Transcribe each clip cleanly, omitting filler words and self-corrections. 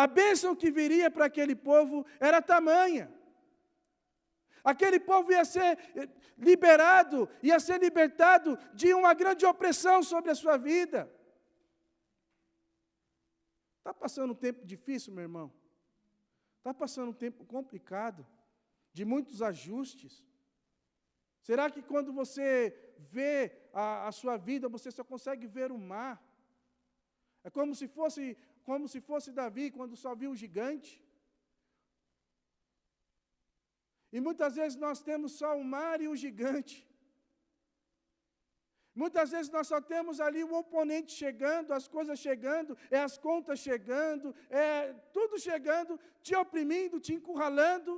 A bênção que viria para aquele povo era tamanha. Aquele povo ia ser liberado, ia ser libertado de uma grande opressão sobre a sua vida. Está passando um tempo difícil, meu irmão? Está passando um tempo complicado, de muitos ajustes? Será que quando você vê a sua vida, você só consegue ver o mar? É como se fosse Davi, quando só viu o gigante. E muitas vezes nós temos só o mar e o gigante. Muitas vezes nós só temos ali o oponente chegando, as coisas chegando, as contas chegando, tudo chegando, te oprimindo, te encurralando.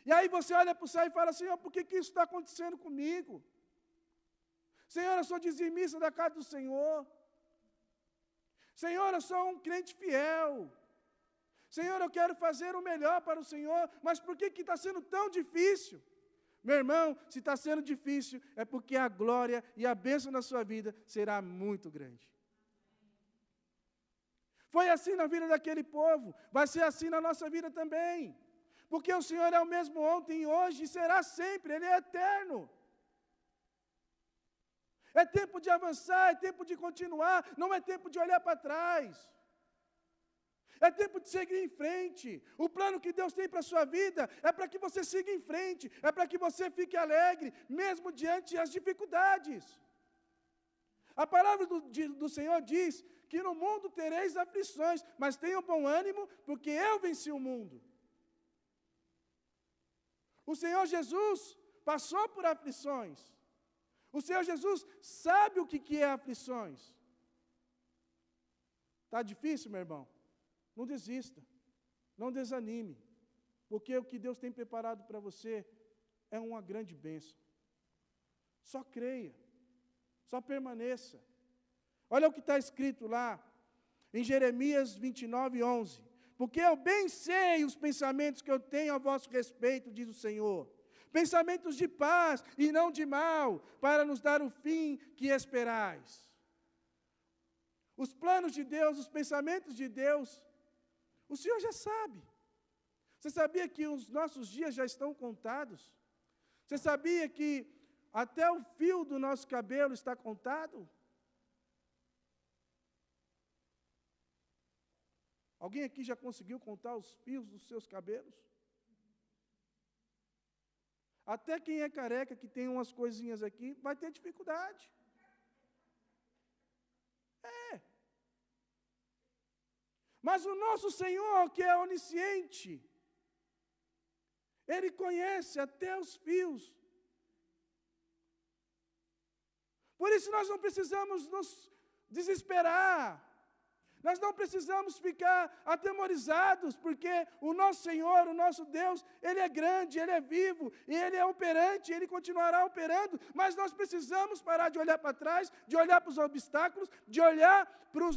E aí você olha para o céu e fala, Senhor, por que isso está acontecendo comigo? Senhor, eu sou dizimista da casa do Senhor. Senhor, eu sou um crente fiel. Senhor, eu quero fazer o melhor para o Senhor, mas por que está sendo tão difícil? Meu irmão, se está sendo difícil, é porque a glória e a bênção na sua vida será muito grande. Foi assim na vida daquele povo, vai ser assim na nossa vida também. Porque o Senhor é o mesmo ontem e hoje, e será sempre, Ele é eterno. É tempo de avançar, é tempo de continuar, não é tempo de olhar para trás. É tempo de seguir em frente. O plano que Deus tem para a sua vida é para que você siga em frente, é para que você fique alegre, mesmo diante das dificuldades. A palavra do Senhor diz que no mundo tereis aflições, mas tenham bom ânimo, porque eu venci o mundo. O Senhor Jesus passou por aflições. O Senhor Jesus sabe o que é aflições. Está difícil, meu irmão? Não desista, não desanime, porque o que Deus tem preparado para você é uma grande bênção. Só creia, só permaneça. Olha o que está escrito lá, em Jeremias 29, 11. Porque eu bem sei os pensamentos que eu tenho a vosso respeito, diz o Senhor. Pensamentos de paz e não de mal, para nos dar o fim que esperais. Os planos de Deus, os pensamentos de Deus, o Senhor já sabe. Você sabia que os nossos dias já estão contados? Você sabia que até o fio do nosso cabelo está contado? Alguém aqui já conseguiu contar os fios dos seus cabelos? Até quem é careca, que tem umas coisinhas aqui, vai ter dificuldade. Mas o nosso Senhor, que é onisciente, Ele conhece até os fios. Por isso nós não precisamos nos desesperar. Nós não precisamos ficar atemorizados, porque o nosso Senhor, o nosso Deus, Ele é grande, Ele é vivo, e Ele é operante, Ele continuará operando, mas nós precisamos parar de olhar para trás, de olhar para os obstáculos, de olhar para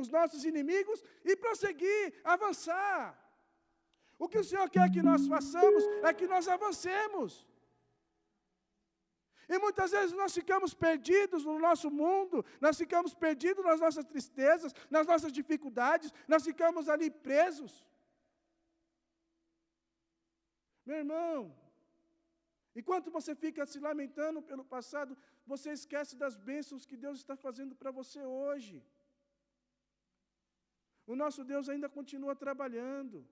os nossos inimigos e prosseguir, avançar. O que o Senhor quer que nós façamos é que nós avancemos. E muitas vezes nós ficamos perdidos no nosso mundo, nós ficamos perdidos nas nossas tristezas, nas nossas dificuldades, nós ficamos ali presos. Meu irmão, enquanto você fica se lamentando pelo passado, você esquece das bênçãos que Deus está fazendo para você hoje. O nosso Deus ainda continua trabalhando.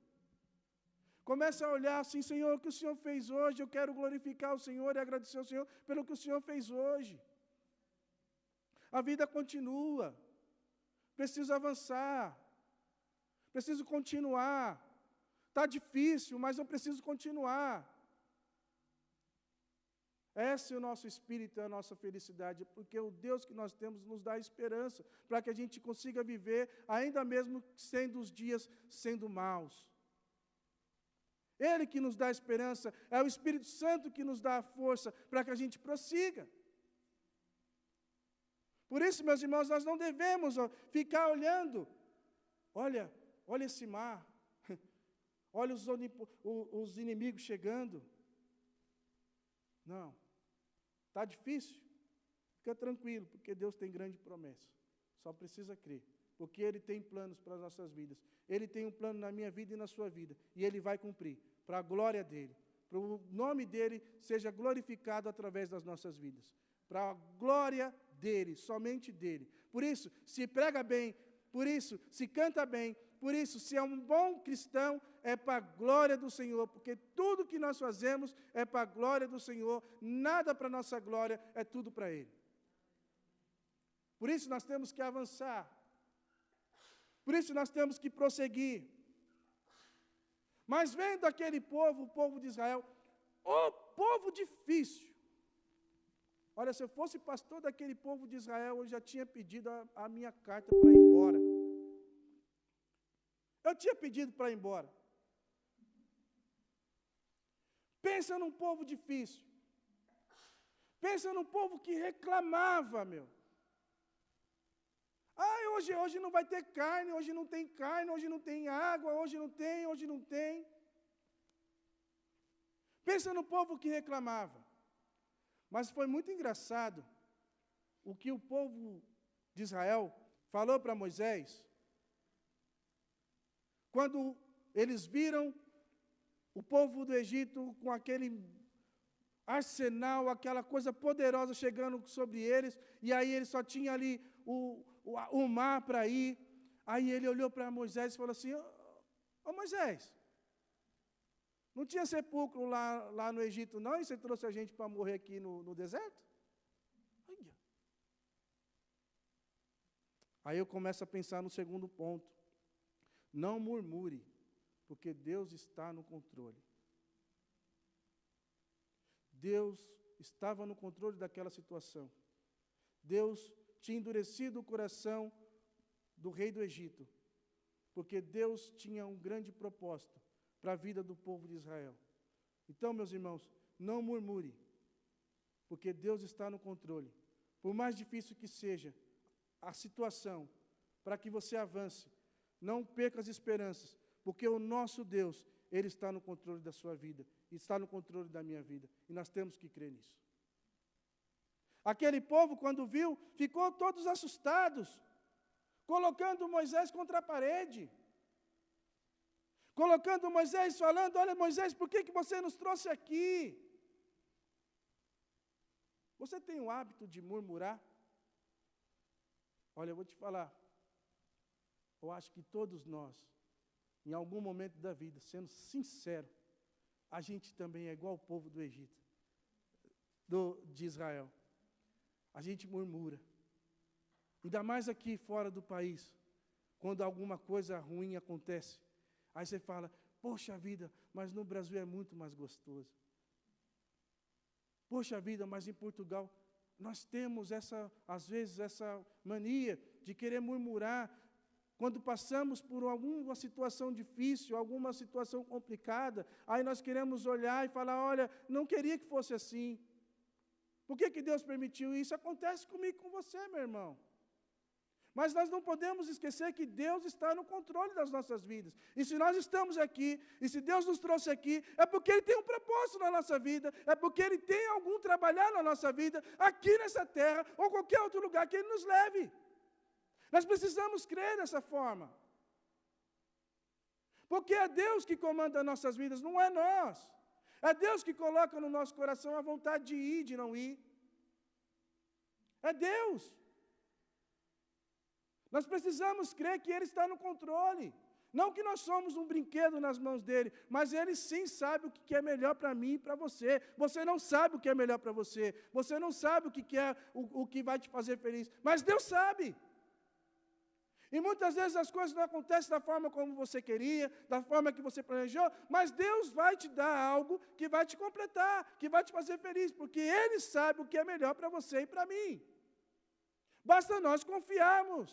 Comece a olhar assim, Senhor, o que o Senhor fez hoje, eu quero glorificar o Senhor e agradecer ao Senhor pelo que o Senhor fez hoje. A vida continua, preciso avançar, preciso continuar. Está difícil, mas eu preciso continuar. Esse é o nosso espírito, é a nossa felicidade, porque o Deus que nós temos nos dá esperança, para que a gente consiga viver, ainda mesmo sendo os dias sendo maus. Ele que nos dá esperança, é o Espírito Santo que nos dá a força para que a gente prossiga. Por isso, meus irmãos, nós não devemos ficar olhando. Olha esse mar. Olha os inimigos chegando. Não. Está difícil? Fica tranquilo, porque Deus tem grande promessa. Só precisa crer. porque Ele tem planos para as nossas vidas. Ele tem um plano na minha vida e na sua vida, e Ele vai cumprir, para a glória dEle, para o nome dEle seja glorificado através das nossas vidas, para a glória dEle, somente dEle. Por isso, se prega bem, por isso, se canta bem, por isso, se é um bom cristão, é para a glória do Senhor, porque tudo que nós fazemos é para a glória do Senhor, nada para a nossa glória, é tudo para Ele. Por isso nós temos que avançar, por isso nós temos que prosseguir. Mas vendo aquele povo, o povo de Israel, o povo difícil. Olha, se eu fosse pastor daquele povo de Israel, eu já tinha pedido a minha carta para ir embora. Eu tinha pedido para ir embora. Pensa num povo difícil. Pensa num povo que reclamava, meu. Hoje não vai ter carne, hoje não tem carne, hoje não tem água, hoje não tem. Pensa no povo que reclamava. Mas foi muito engraçado o que o povo de Israel falou para Moisés, quando eles viram o povo do Egito com aquele arsenal, aquela coisa poderosa chegando sobre eles, e aí ele só tinha ali o mar para ir. Aí ele olhou para Moisés e falou assim, ô Moisés, não tinha sepulcro lá no Egito não, e você trouxe a gente para morrer aqui no deserto? Olha. Aí eu começo a pensar no segundo ponto. Não murmure, porque Deus está no controle. Deus estava no controle daquela situação. Deus tinha endurecido o coração do rei do Egito, porque Deus tinha um grande propósito para a vida do povo de Israel. Então, meus irmãos, não murmure, porque Deus está no controle. Por mais difícil que seja a situação, para que você avance, não perca as esperanças, porque o nosso Deus, Ele está no controle da sua vida, está no controle da minha vida, e nós temos que crer nisso. Aquele povo, quando viu, ficou todos assustados, colocando Moisés contra a parede, colocando Moisés, falando, olha Moisés, por que você nos trouxe aqui? Você tem o hábito de murmurar? Olha, eu vou te falar, eu acho que todos nós, em algum momento da vida, sendo sincero, a gente também é igual ao povo do Egito, de Israel. A gente murmura. Ainda mais aqui fora do país, quando alguma coisa ruim acontece. Aí você fala, poxa vida, mas no Brasil é muito mais gostoso. Poxa vida, mas em Portugal, nós temos às vezes, essa mania de querer murmurar. Quando passamos por alguma situação difícil, alguma situação complicada, aí nós queremos olhar e falar, olha, não queria que fosse assim. Por que Deus permitiu isso? Acontece comigo e com você, meu irmão. Mas nós não podemos esquecer que Deus está no controle das nossas vidas. E se nós estamos aqui, e se Deus nos trouxe aqui, é porque Ele tem um propósito na nossa vida, é porque Ele tem algum trabalhar na nossa vida, aqui nessa terra, ou qualquer outro lugar que Ele nos leve. Nós precisamos crer dessa forma. Porque é Deus que comanda nossas vidas, não é nós. É Deus que coloca no nosso coração a vontade de ir, de não ir. É Deus. Nós precisamos crer que Ele está no controle. Não que nós somos um brinquedo nas mãos dEle, mas Ele sim sabe o que é melhor para mim e para você. Você não sabe o que é melhor para você. Você não sabe o que é o que vai te fazer feliz. Mas Deus sabe. E muitas vezes as coisas não acontecem da forma como você queria, da forma que você planejou, mas Deus vai te dar algo que vai te completar, que vai te fazer feliz, porque Ele sabe o que é melhor para você e para mim. Basta nós confiarmos.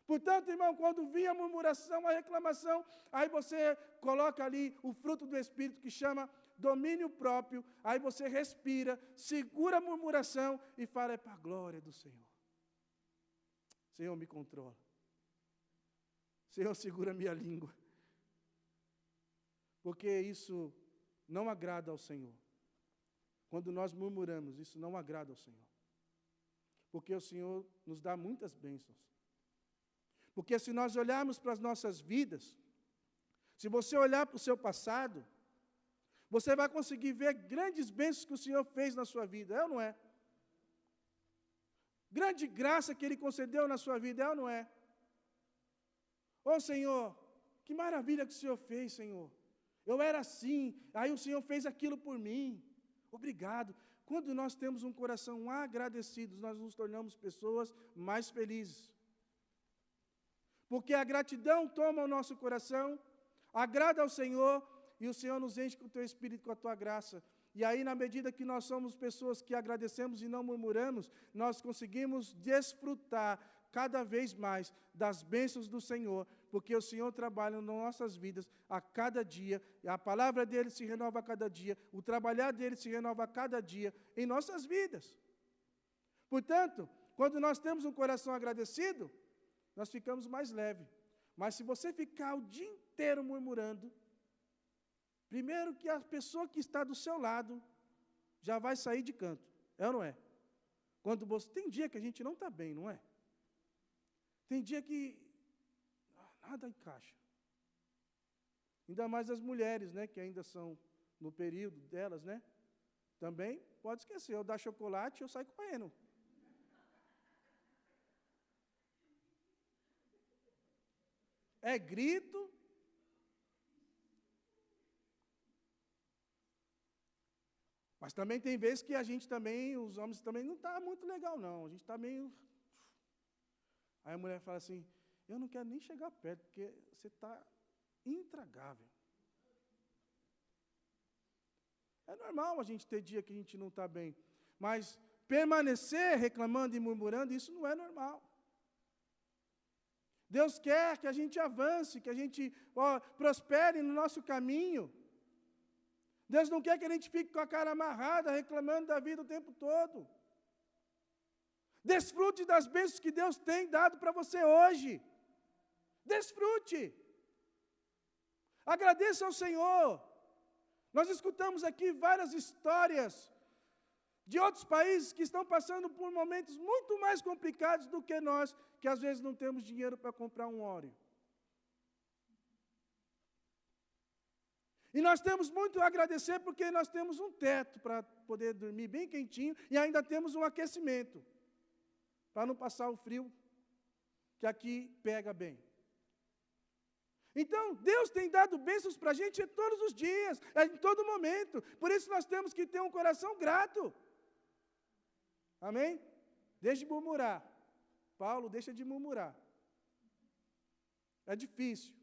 Portanto, irmão, quando vir a murmuração, a reclamação, aí você coloca ali o fruto do Espírito que chama domínio próprio, aí você respira, segura a murmuração e fala, é para a glória do Senhor. Senhor, me controla. Senhor, segura minha língua. Porque isso não agrada ao Senhor. Quando nós murmuramos, isso não agrada ao Senhor. Porque o Senhor nos dá muitas bênçãos. Porque se nós olharmos para as nossas vidas, se você olhar para o seu passado, você vai conseguir ver grandes bênçãos que o Senhor fez na sua vida, é ou não é? Grande graça que Ele concedeu na sua vida, é ou não é? Ô Senhor, que maravilha que o Senhor fez, Senhor. Eu era assim, aí o Senhor fez aquilo por mim. Obrigado. Quando nós temos um coração agradecido, nós nos tornamos pessoas mais felizes. Porque a gratidão toma o nosso coração, agrada ao Senhor, e o Senhor nos enche com o teu Espírito, com a tua graça. E aí, na medida que nós somos pessoas que agradecemos e não murmuramos, nós conseguimos desfrutar cada vez mais das bênçãos do Senhor, porque o Senhor trabalha nas nossas vidas a cada dia, a palavra dEle se renova a cada dia, o trabalhar dEle se renova a cada dia em nossas vidas. Portanto, quando nós temos um coração agradecido, nós ficamos mais leves. Mas se você ficar o dia inteiro murmurando, primeiro que a pessoa que está do seu lado já vai sair de canto, é ou não é? Quando você, tem dia que a gente não está bem, não é? Tem dia que nada encaixa. Ainda mais as mulheres, né, que ainda são no período delas, né? Também pode esquecer, eu dar chocolate, eu saio correndo. É grito. Mas também tem vezes que a gente também, os homens também, não está muito legal, não. A gente está meio... Aí a mulher fala assim, eu não quero nem chegar perto, porque você está intragável. É normal a gente ter dia que a gente não está bem. Mas permanecer reclamando e murmurando, isso não é normal. Deus quer que a gente avance, que a gente prospere no nosso caminho. Deus não quer que a gente fique com a cara amarrada, reclamando da vida o tempo todo. Desfrute das bênçãos que Deus tem dado para você hoje. Desfrute. Agradeça ao Senhor. Nós escutamos aqui várias histórias de outros países que estão passando por momentos muito mais complicados do que nós, que às vezes não temos dinheiro para comprar um óleo. E nós temos muito a agradecer porque nós temos um teto para poder dormir bem quentinho e ainda temos um aquecimento, para não passar o frio que aqui pega bem. Então, Deus tem dado bênçãos para a gente todos os dias, em todo momento. Por isso nós temos que ter um coração grato. Amém? Deixe de murmurar. Paulo, deixa de murmurar. É difícil,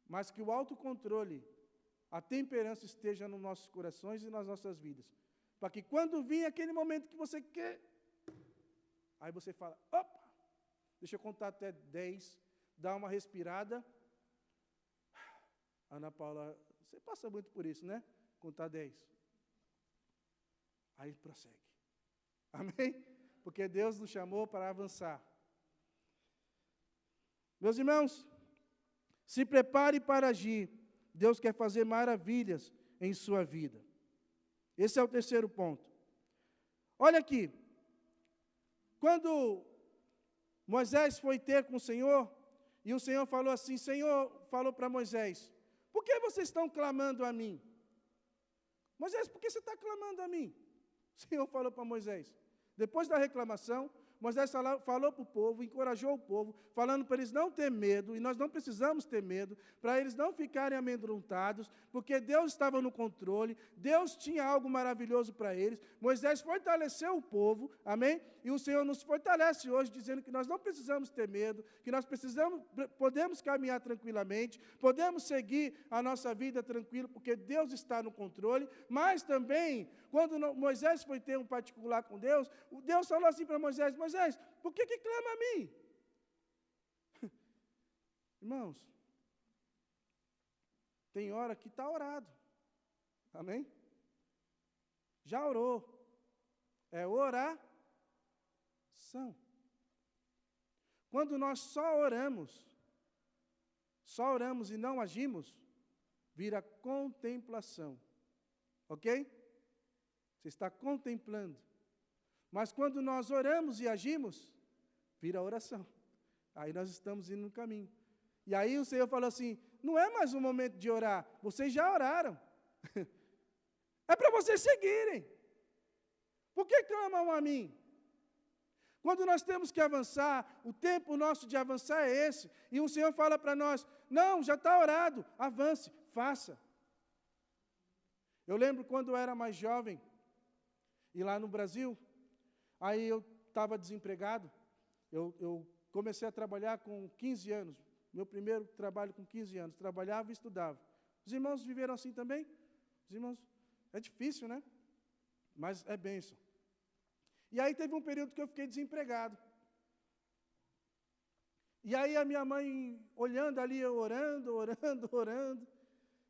mas que o autocontrole, a temperança esteja nos nossos corações e nas nossas vidas. Para que quando vir aquele momento que você quer, aí você fala, opa, deixa eu contar até 10, dá uma respirada. Ana Paula, você passa muito por isso, né? Contar 10. Aí prossegue. Amém? Porque Deus nos chamou para avançar. Meus irmãos, se prepare para agir. Deus quer fazer maravilhas em sua vida. Esse é o terceiro ponto. Olha aqui. Quando Moisés foi ter com o Senhor, e o Senhor falou assim, Senhor falou para Moisés, por que vocês estão clamando a mim? Moisés, por que você está clamando a mim? O Senhor falou para Moisés. Depois da reclamação, Moisés falou para o povo, encorajou o povo, falando para eles não ter medo, e nós não precisamos ter medo, para eles não ficarem amedrontados, porque Deus estava no controle, Deus tinha algo maravilhoso para eles. Moisés fortaleceu o povo, amém? E o Senhor nos fortalece hoje, dizendo que nós não precisamos ter medo, que nós podemos caminhar tranquilamente, podemos seguir a nossa vida tranquilo, porque Deus está no controle, mas também, quando Moisés foi ter um particular com Deus, Deus falou assim para Moisés, Moisés, por que clama a mim? Irmãos, tem hora que está orado, amém? Já orou, é oração. Quando nós só oramos e não agimos, vira contemplação, ok? Você está contemplando. Mas quando nós oramos e agimos, vira oração. Aí nós estamos indo no caminho. E aí o Senhor falou assim, não é mais o momento de orar, vocês já oraram. É para vocês seguirem. Por que clamam a mim? Quando nós temos que avançar, o tempo nosso de avançar é esse. E o Senhor fala para nós, não, já está orado, avance, faça. Eu lembro quando eu era mais jovem, e lá no Brasil, aí eu estava desempregado, eu comecei a trabalhar com 15 anos, meu primeiro trabalho com 15 anos, trabalhava e estudava. Os irmãos viveram assim também? Os irmãos, é difícil, né? Mas é bênção. E aí teve um período que eu fiquei desempregado. E aí a minha mãe, olhando ali, eu orando,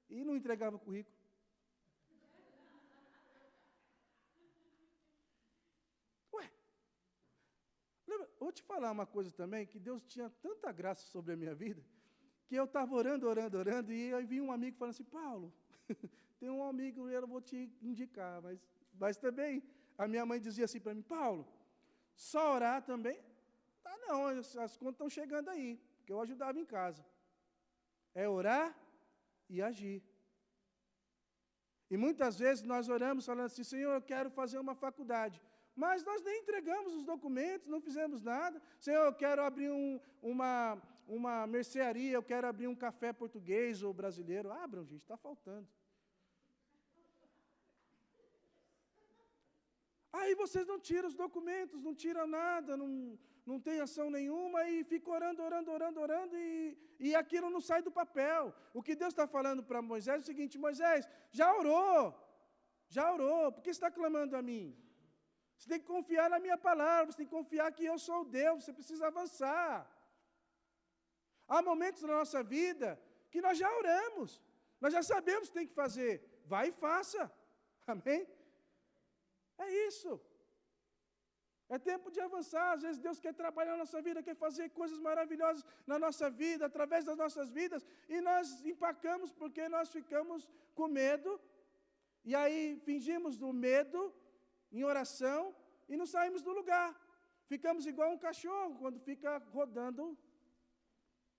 e não entregava currículo. Ué, vou te falar uma coisa também, que Deus tinha tanta graça sobre a minha vida, que eu estava orando, e aí vinha um amigo falando assim, Paulo, tem um amigo, eu vou te indicar, mas também, a minha mãe dizia assim para mim, Paulo, só orar também? Ah, não, as contas estão chegando aí, porque eu ajudava em casa. É orar e agir. E muitas vezes nós oramos falando assim, Senhor, eu quero fazer uma faculdade. Mas nós nem entregamos os documentos, não fizemos nada. Senhor, eu quero abrir uma mercearia, eu quero abrir um café português ou brasileiro. Abram, gente, está faltando. Aí vocês não tiram os documentos, não tiram nada, não tem ação nenhuma e fica orando, e aquilo não sai do papel. O que Deus está falando para Moisés é o seguinte, Moisés, já orou, por que você está clamando a mim? Você tem que confiar na minha palavra, você tem que confiar que eu sou o Deus, você precisa avançar. Há momentos na nossa vida que nós já oramos, nós já sabemos o que tem que fazer, vai e faça, amém? É isso. É tempo de avançar. Às vezes Deus quer trabalhar na nossa vida, quer fazer coisas maravilhosas na nossa vida, através das nossas vidas, e nós empacamos porque nós ficamos com medo, e aí fingimos do medo em oração e não saímos do lugar. Ficamos igual um cachorro quando fica rodando.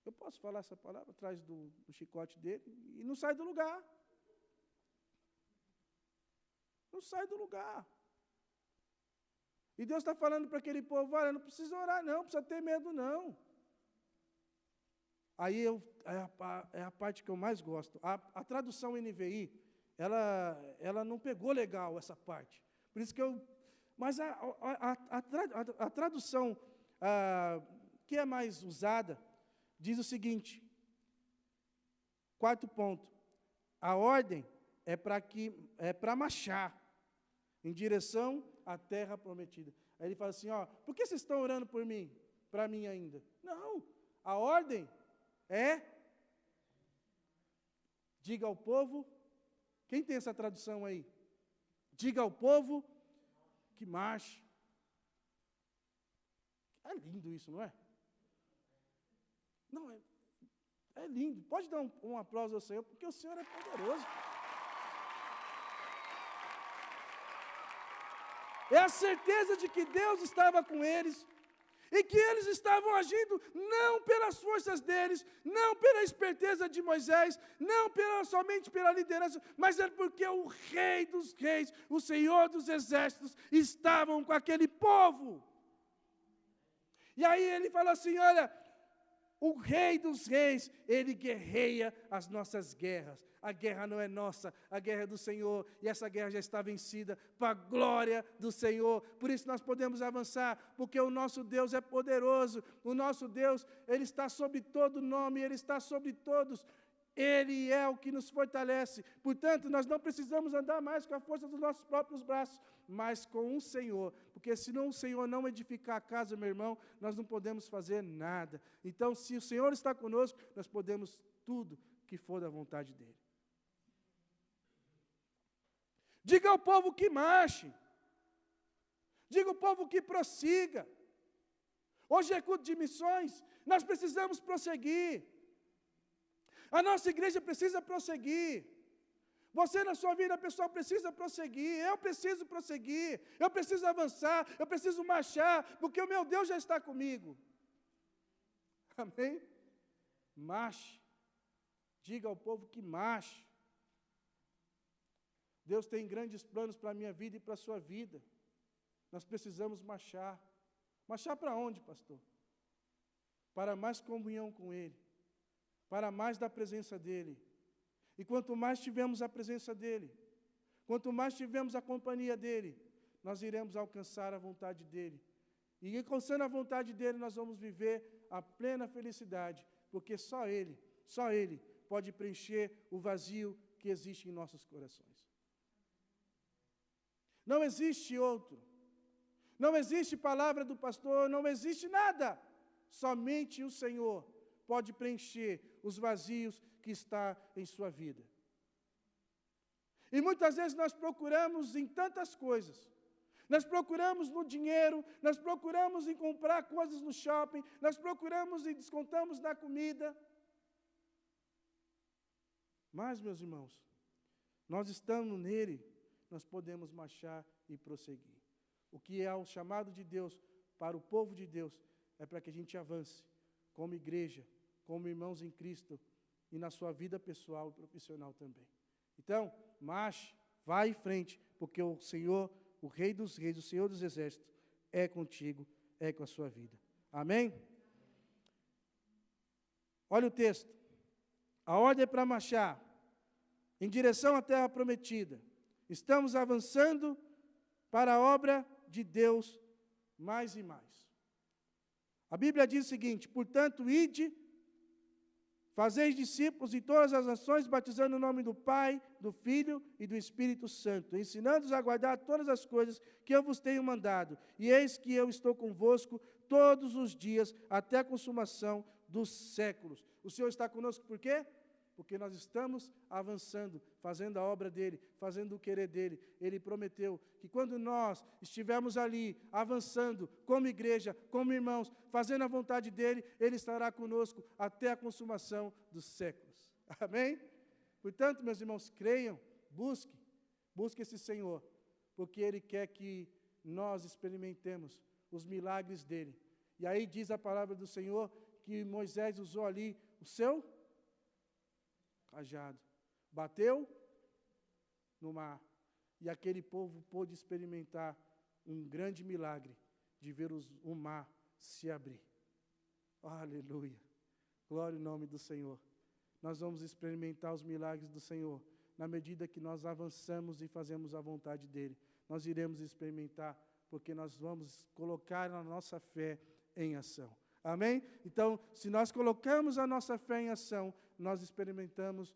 Eu posso falar essa palavra atrás do chicote dele e não sai do lugar. Não sai do lugar. E Deus está falando para aquele povo, olha, não precisa orar não, não precisa ter medo não. Aí é a parte que eu mais gosto. A tradução NVI, ela não pegou legal essa parte. Por isso que mas a tradução que é mais usada, diz o seguinte, 4º ponto, a ordem é para marchar em direção à terra prometida. Aí ele fala assim, por que vocês estão orando por mim? Para mim ainda? Não, a ordem é, diga ao povo, quem tem essa tradução aí? Diga ao povo que marche. É lindo isso, não é? Não, é lindo. Pode dar um aplauso ao Senhor, porque o Senhor é poderoso. É a certeza de que Deus estava com eles e que eles estavam agindo não pelas forças deles, não pela esperteza de Moisés, não somente pela liderança, mas é porque o Rei dos Reis, o Senhor dos Exércitos, estavam com aquele povo. E aí ele fala assim, olha, o Rei dos Reis, ele guerreia as nossas guerras. A guerra não é nossa, a guerra é do Senhor. E essa guerra já está vencida para a glória do Senhor. Por isso nós podemos avançar, porque o nosso Deus é poderoso. O nosso Deus, Ele está sobre todo nome, Ele está sobre todos. Ele é o que nos fortalece. Portanto, nós não precisamos andar mais com a força dos nossos próprios braços, mas com o Senhor. Porque se o Senhor não edificar a casa, meu irmão, nós não podemos fazer nada. Então, se o Senhor está conosco, nós podemos tudo que for da vontade dEle. Diga ao povo que marche. Diga ao povo que prossiga. Hoje é culto de missões, nós precisamos prosseguir. A nossa igreja precisa prosseguir. Você na sua vida pessoal precisa prosseguir. Eu preciso prosseguir. Eu preciso avançar. Eu preciso marchar, porque o meu Deus já está comigo. Amém? Marche. Diga ao povo que marche. Deus tem grandes planos para a minha vida e para a sua vida. Nós precisamos marchar. Marchar para onde, pastor? Para mais comunhão com Ele. Para mais da presença dEle. E quanto mais tivermos a presença dEle, quanto mais tivermos a companhia dEle, nós iremos alcançar a vontade dEle. E alcançando a vontade dEle, nós vamos viver a plena felicidade, porque só Ele pode preencher o vazio que existe em nossos corações. Não existe outro. Não existe palavra do pastor, não existe nada. Somente o Senhor pode preencher os vazios que está em sua vida. E muitas vezes nós procuramos em tantas coisas. Nós procuramos no dinheiro, nós procuramos em comprar coisas no shopping, nós procuramos e descontamos na comida. Mas, meus irmãos, nós estamos nele, nós podemos marchar e prosseguir. O que é o chamado de Deus para o povo de Deus é para que a gente avance como igreja, como irmãos em Cristo e na sua vida pessoal e profissional também. Então, marche, vá em frente, porque o Senhor, o Rei dos Reis, o Senhor dos Exércitos, é contigo, é com a sua vida. Amém? Olha o texto. A ordem é para marchar em direção à terra prometida. Estamos avançando para a obra de Deus mais e mais. A Bíblia diz o seguinte: portanto, ide, fazeis discípulos de todas as nações, batizando o nome do Pai, do Filho e do Espírito Santo, ensinando-os a guardar todas as coisas que eu vos tenho mandado. E eis que eu estou convosco todos os dias, até a consumação dos séculos. O Senhor está conosco por quê? Porque nós estamos avançando, fazendo a obra dEle, fazendo o querer dEle. Ele prometeu que quando nós estivermos ali, avançando, como igreja, como irmãos, fazendo a vontade dEle, Ele estará conosco até a consumação dos séculos. Amém? Portanto, meus irmãos, creiam, busque esse Senhor, porque Ele quer que nós experimentemos os milagres dEle. E aí diz a palavra do Senhor que Moisés usou ali o seu cajado, bateu no mar, e aquele povo pôde experimentar um grande milagre de ver o mar se abrir. Aleluia, glória ao nome do Senhor. Nós vamos experimentar os milagres do Senhor, na medida que nós avançamos e fazemos a vontade dEle. Nós iremos experimentar, porque nós vamos colocar a nossa fé em ação. Amém? Então, se nós colocamos a nossa fé em ação, nós experimentamos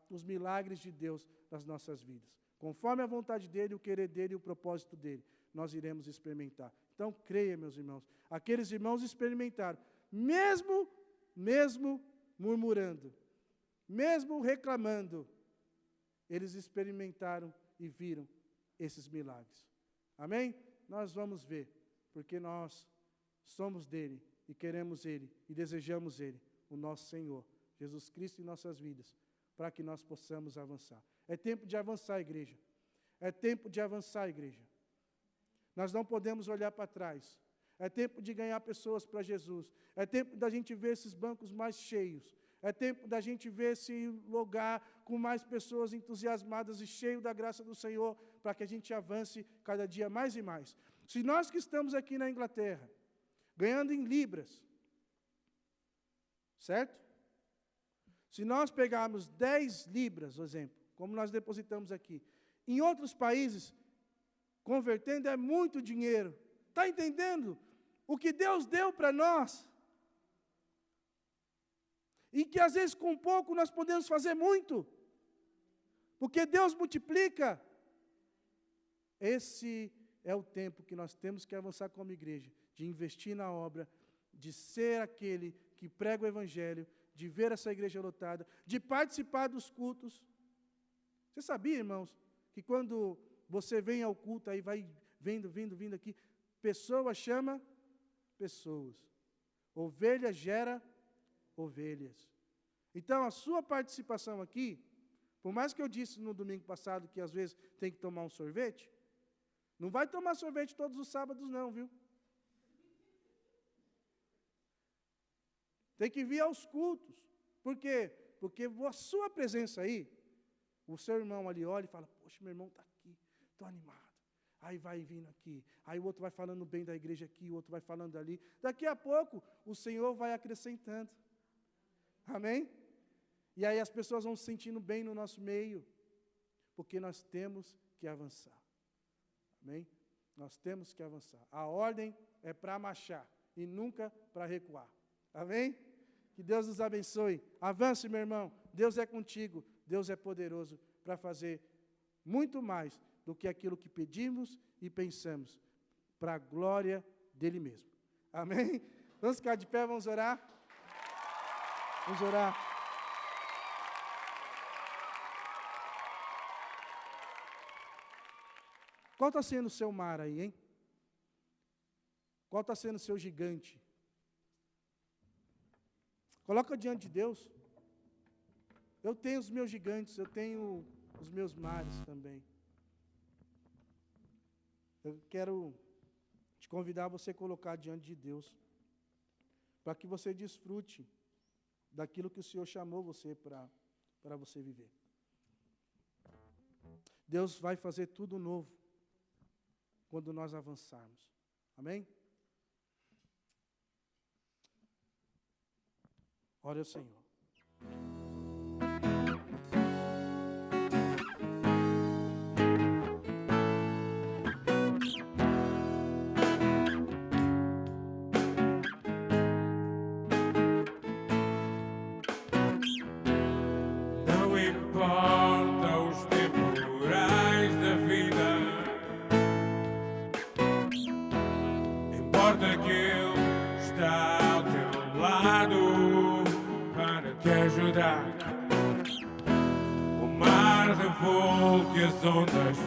os milagres de Deus nas nossas vidas. Conforme a vontade dEle, o querer dEle e o propósito dEle, nós iremos experimentar. Então, creia, meus irmãos. Aqueles irmãos experimentaram, mesmo murmurando, mesmo reclamando, eles experimentaram e viram esses milagres. Amém? Nós vamos ver, porque nós somos dEle e queremos Ele e desejamos Ele, o nosso Senhor, Jesus Cristo em nossas vidas, para que nós possamos avançar. É tempo de avançar, igreja. É tempo de avançar, igreja. Nós não podemos olhar para trás. É tempo de ganhar pessoas para Jesus. É tempo da gente ver esses bancos mais cheios. É tempo da gente ver esse lugar com mais pessoas entusiasmadas e cheio da graça do Senhor, para que a gente avance cada dia mais e mais. Se nós que estamos aqui na Inglaterra, ganhando em libras, certo? Se nós pegarmos 10 libras, por exemplo, como nós depositamos aqui, em outros países, convertendo é muito dinheiro. Está entendendo? O que Deus deu para nós, e que às vezes com pouco nós podemos fazer muito, porque Deus multiplica. Esse é o tempo que nós temos que avançar como igreja, de investir na obra, de ser aquele que prega o Evangelho, de ver essa igreja lotada, de participar dos cultos. Você sabia, irmãos, que quando você vem ao culto, aí vai vindo aqui, pessoa chama pessoas, ovelha gera ovelhas. Então, a sua participação aqui, por mais que eu disse no domingo passado que às vezes tem que tomar um sorvete, não vai tomar sorvete todos os sábados não, viu? tem que vir aos cultos. Por quê? Porque a sua presença aí, o seu irmão ali olha e fala, poxa, meu irmão está aqui, estou animado. Aí vai vindo aqui, aí o outro vai falando bem da igreja aqui, o outro vai falando ali. Daqui a pouco, o Senhor vai acrescentando. Amém? E aí as pessoas vão se sentindo bem no nosso meio, porque nós temos que avançar. Amém? Nós temos que avançar. A ordem é para marchar e nunca para recuar. Amém? Que Deus nos abençoe. Avance, meu irmão. Deus é contigo. Deus é poderoso para fazer muito mais do que aquilo que pedimos e pensamos, para a glória dele mesmo. Amém? Vamos ficar de pé, vamos orar? Vamos orar. Qual está sendo o seu mar aí, hein? Qual está sendo o seu gigante? Coloca diante de Deus. Eu tenho os meus gigantes, eu tenho os meus mares também. Eu quero te convidar a você colocar diante de Deus, para que você desfrute daquilo que o Senhor chamou você para você viver. Deus vai fazer tudo novo quando nós avançarmos. Amém? Ore ao Senhor. Não importa os temporais da vida, importa que Ele está ao teu lado para te ajudar. O mar revolto e as ondas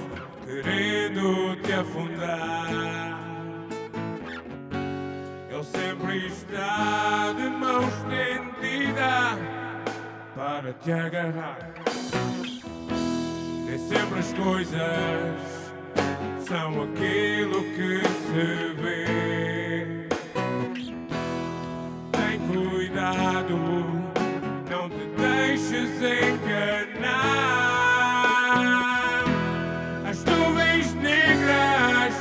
querendo te afundar. Ele sempre está de mão estendida para te agarrar. Nem sempre as coisas são aquilo que se vê. Tem cuidado, não te deixes enganar. As nuvens negras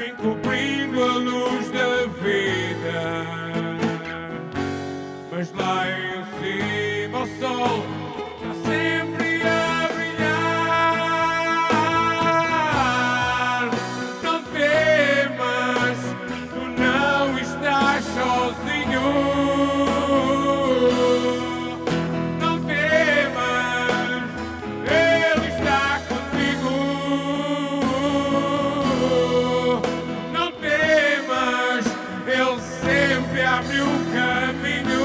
encobrindo a luz da vida, mas lá em cima o sol está sempre a brilhar. Não temas, tu não estás sozinho. Não temas, Ele está contigo. Não temas, Ele sempre abre o caminho.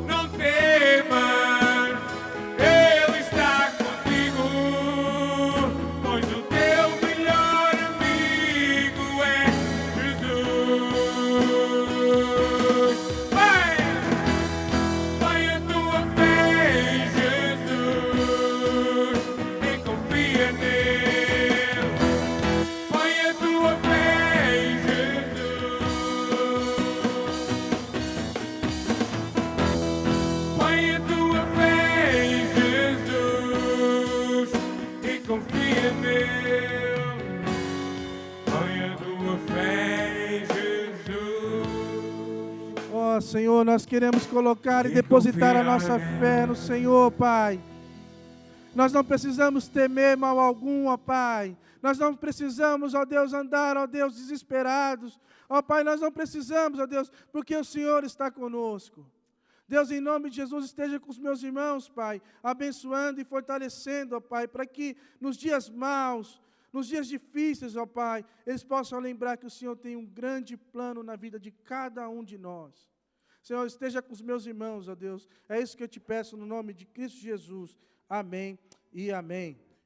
Não temas, Ele está contigo, pois o teu melhor amigo é Jesus. Vai a tua fé em Jesus e confia nele. Põe a tua fé em Jesus. Põe a tua fé em Jesus e confia nele. Põe a tua fé em Jesus. Ó Senhor, nós queremos colocar e depositar a nossa fé no Senhor, Pai. Nós não precisamos temer mal algum, ó Pai. Nós não precisamos, ó Deus, andar, ó Deus, desesperados. Ó Pai, nós não precisamos, ó Deus, porque o Senhor está conosco. Deus, em nome de Jesus, esteja com os meus irmãos, Pai, abençoando e fortalecendo, ó Pai, para que nos dias maus, nos dias difíceis, ó Pai, eles possam lembrar que o Senhor tem um grande plano na vida de cada um de nós. Senhor, esteja com os meus irmãos, ó Deus. É isso que eu te peço no nome de Cristo Jesus. Amém e amém.